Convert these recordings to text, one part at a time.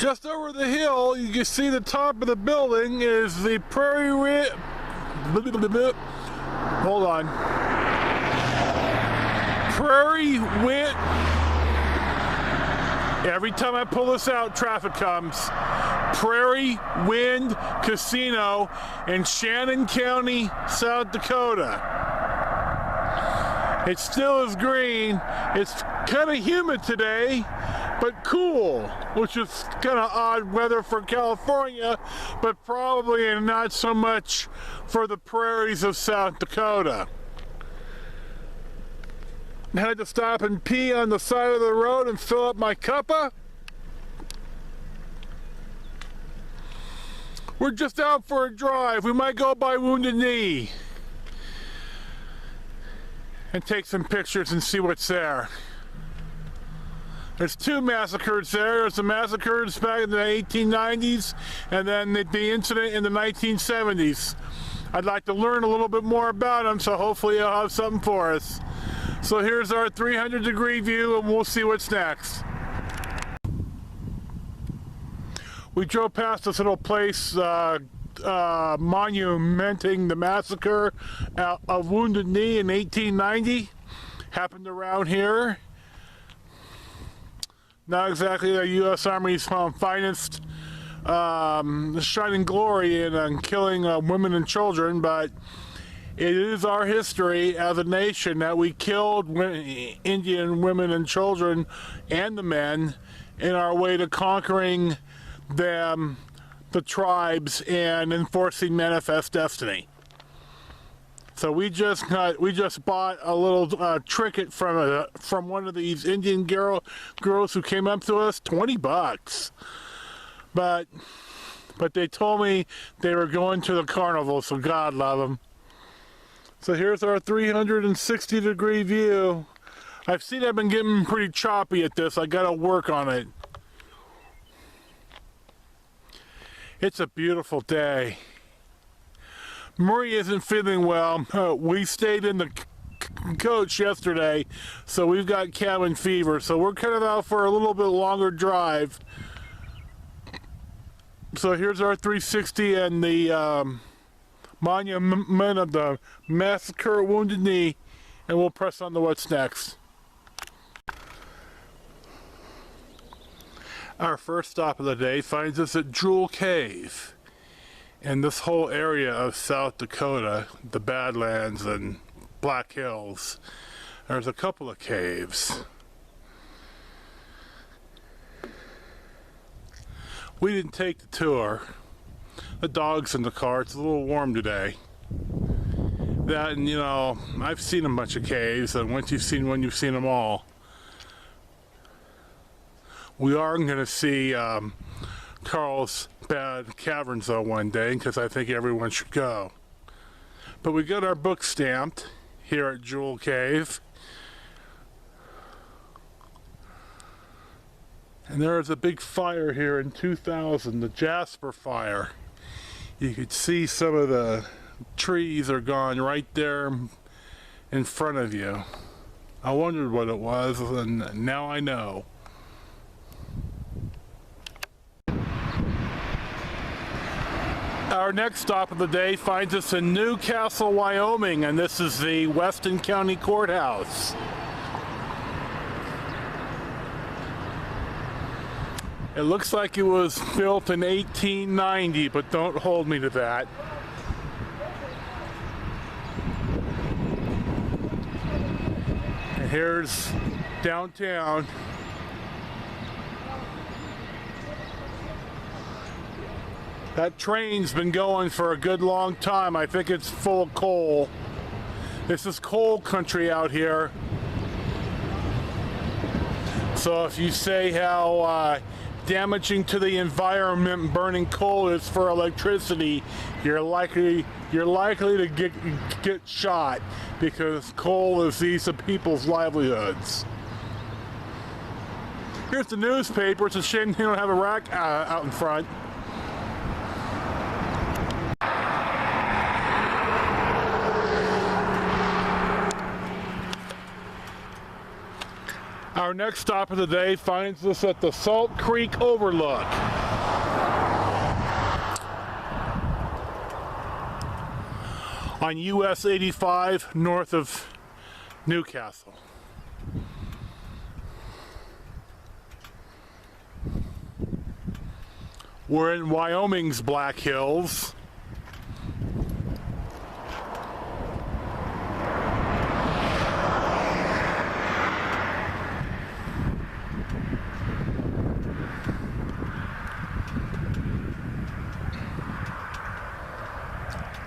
Just over the hill, you can see the top of the building is the Hold on. Prairie Wind. Every time I pull this out, traffic comes. Prairie Wind Casino in Shannon County, South Dakota. It still is green. It's kind of humid today, but cool, which is kind of odd weather for California, but probably not so much for the prairies of South Dakota. I had to stop and pee on the side of the road and fill up my cuppa. We're just out for a drive. We might go by Wounded Knee and take some pictures and see what's there. There's two massacres there. There's the massacres back in the 1890s and then the incident in the 1970s. I'd like to learn a little bit more about them, so hopefully I'll have something for us. So here's our 300-degree view, and we'll see what's next. We drove past this little place monumenting the massacre of Wounded Knee in 1890. Happened around here. Not exactly the U.S. Army's finest shining glory in killing women and children, but it is our history as a nation that we killed Indian women and children and the men in our way to conquering them, the tribes, and enforcing manifest destiny. So we just bought a little trinket from one of these Indian girls who came up to us, $20. But they told me they were going to the carnival, so God love them. So here's our 360-degree view. I've seen I've been getting pretty choppy at this. I gotta work on it. It's a beautiful day. Marie isn't feeling well. We stayed in the coach yesterday, so we've got cabin fever. So we're kind of out for a little bit longer drive. So here's our 360 and the monument of the massacre Wounded Knee, and we'll press on to what's next. Our first stop of the day finds us at Jewel Cave. In this whole area of South Dakota, the Badlands and Black Hills, there's a couple of caves. We didn't take the tour. The dog's in the car. It's a little warm today. That, and you know, I've seen a bunch of caves, and once you've seen one, you've seen them all. We are going to see Carlsbad Caverns though one day, because I think everyone should go. But we got our book stamped here at Jewel Cave. And there was a big fire here in 2000, the Jasper Fire. You could see some of the trees are gone right there in front of you. I wondered what it was, and now I know. Our next stop of the day finds us in Newcastle, Wyoming, and this is the Weston County Courthouse. It looks like it was built in 1890, but don't hold me to that. And here's downtown. That train's been going for a good long time. I think it's full of coal. This is coal country out here. So if you say how damaging to the environment burning coal is for electricity, you're likely to get shot, because coal is these people's livelihoods. Here's the newspaper. It's a shame they don't have a rack out in front. Our Our next stop of the day finds us at the Salt Creek Overlook. On US 85 north of Newcastle. We're in Wyoming's Black Hills.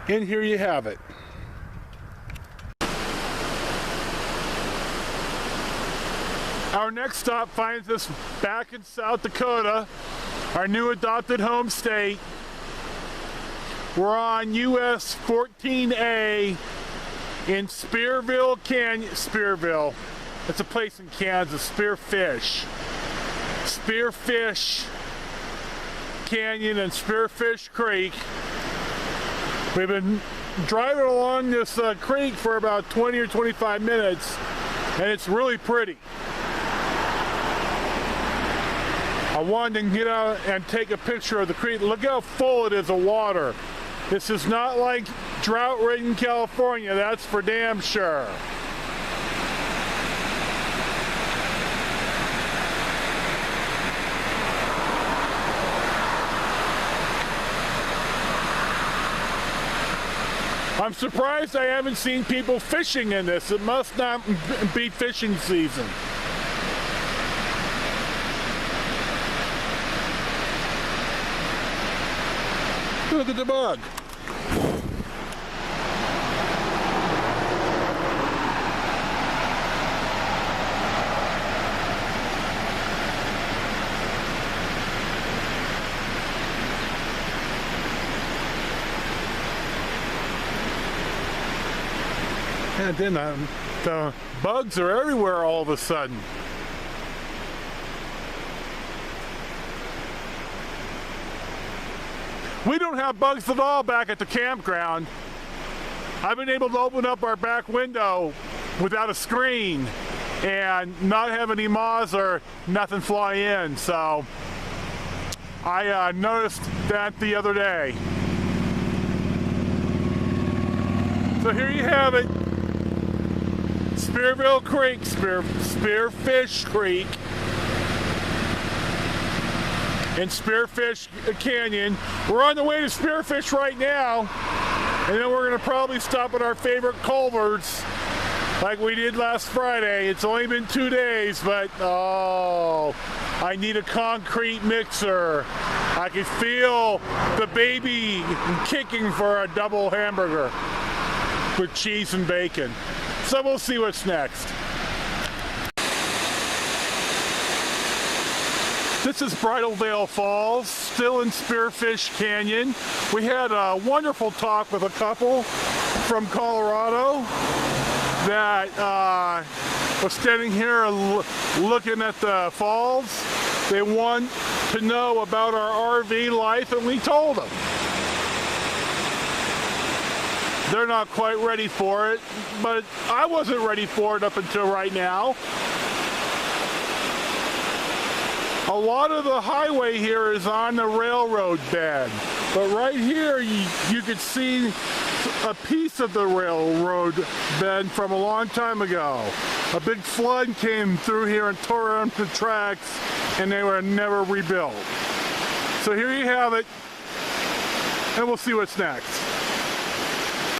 And here you have it. Our next stop finds us back in South Dakota, our new adopted home state. We're on US 14A in Spearville Canyon. Spearville, it's a place in Kansas, Spearfish Canyon and Spearfish Creek. We've been driving along this creek for about 20 or 25 minutes, and it's really pretty. I wanted to get out and take a picture of the creek. Look how full it is of water. This is not like drought-ridden California, that's for damn sure. I'm surprised I haven't seen people fishing in this. It must not be fishing season. Look at the bug. And then the bugs are everywhere all of a sudden. We don't have bugs at all back at the campground. I've been able to open up our back window without a screen and not have any moths or nothing fly in. So I noticed that the other day. So here you have it. Spearville Creek, Spearfish Creek in Spearfish Canyon. We're on the way to Spearfish right now, and then we're going to probably stop at our favorite Culver's like we did last Friday. It's only been 2 days, but oh, I need a concrete mixer. I can feel the baby kicking for a double hamburger with cheese and bacon. So we'll see what's next. This is Bridal Veil Falls, still in Spearfish Canyon. We had a wonderful talk with a couple from Colorado that was standing here looking at the falls. They want to know about our RV life, and we told them. They're not quite ready for it, but I wasn't ready for it up until right now. A lot of the highway here is on the railroad bed, but right here you could see a piece of the railroad bed from a long time ago. A big flood came through here and tore up the tracks, and they were never rebuilt. So here you have it, and we'll see what's next.